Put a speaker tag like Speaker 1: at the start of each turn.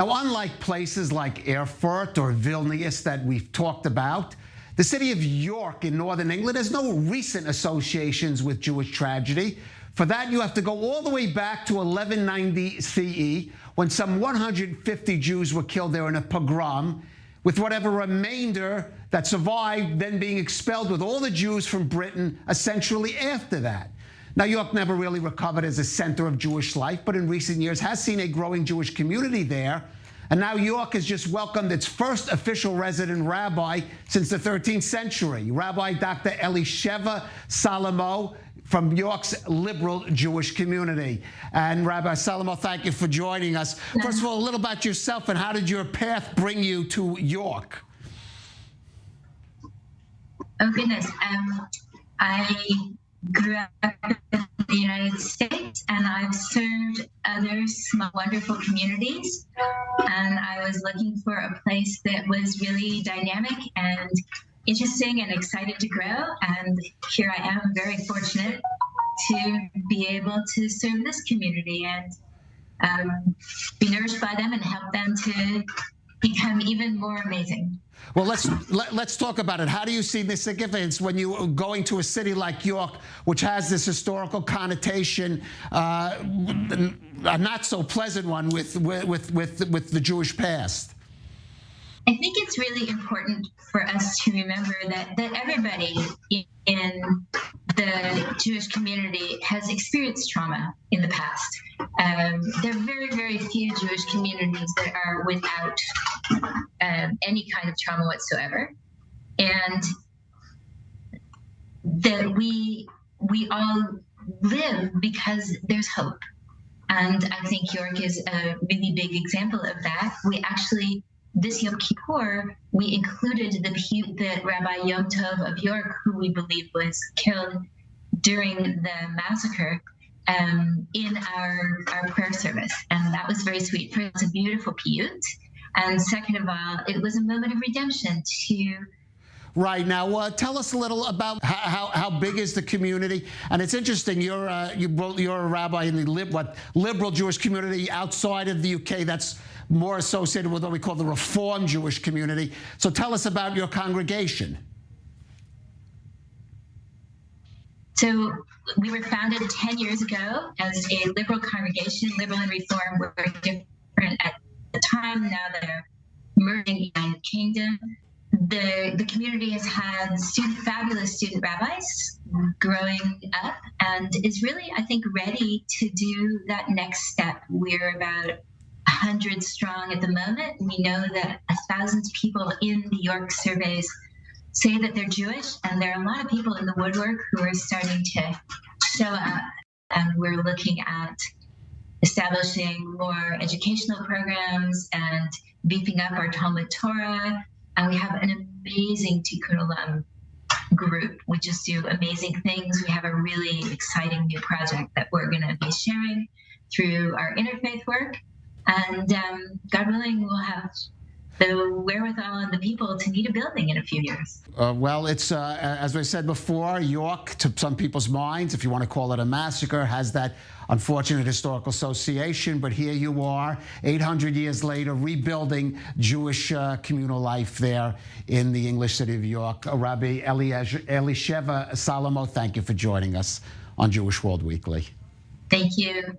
Speaker 1: Now, unlike places like Erfurt or Vilnius that we've talked about, the city of York in northern England has no recent associations with Jewish tragedy. For that, you have to go all the way back to 1190 CE, when some 150 Jews were killed there in a pogrom, with whatever remainder that survived then being expelled with all the Jews from Britain essentially after that. Now, York never really recovered as a center of Jewish life, but in recent years has seen a growing Jewish community there. And now York has just welcomed its first official resident rabbi since the 13th century, Rabbi Dr. Elisheva Salamo from York's liberal Jewish community. And Rabbi Salamo, thank you for joining us. First of all, a little about yourself and how did your path bring you to York?
Speaker 2: Oh, goodness. I grew up in the United States, and I've served other small, wonderful communities. And I was looking for a place that was really dynamic and interesting and excited to grow. And here I am, very fortunate to be able to serve this community and be nourished by them and help them to become even more amazing.
Speaker 1: Well, let's talk about it. How do you see the significance when you are going to a city like York, which has this historical connotation, a not so pleasant one with the Jewish past?
Speaker 2: I think it's really important for us to remember that everybody in the Jewish community has experienced trauma in the past. There are very, very few Jewish communities that are without any kind of trauma whatsoever, and that we all live because there's hope. And I think York is a really big example of that. We actually, this Yom Kippur, we included the Rabbi Yom Tov of York, who we believe was killed during the massacre, in our prayer service. And that was very sweet. First, it's a beautiful piyut. And second of all, it was a moment of redemption to...
Speaker 1: Right. Now, tell us a little about how big is the community. And it's interesting, you're a rabbi in the liberal Jewish community outside of the UK that's more associated with what we call the Reform Jewish community. So tell us about your congregation.
Speaker 2: So we were founded 10 years ago as a liberal congregation. Liberal and Reform were different at the time. Now they're merging in the United Kingdom. The community has had fabulous student rabbis growing up and is really, I think, ready to do that next step. We're about 100 strong at the moment. We know that 1,000 people in the York surveys say that they're Jewish, and there are a lot of people in the woodwork who are starting to show up. And we're looking at establishing more educational programs and beefing up our Talmud Torah. And we have an amazing Tikkun Olam group. We just do amazing things. We have a really exciting new project that we're going to be sharing through our interfaith work. And God willing, we'll have the wherewithal and the people to need a building in a few years.
Speaker 1: Well, it's, as I said before, York, to some people's minds, if you want to call it a massacre, has that unfortunate historical association. But here you are, 800 years later, rebuilding Jewish communal life there in the English city of York. Rabbi Elisheva Salamo, thank you for joining us on Jewish World Weekly.
Speaker 2: Thank you.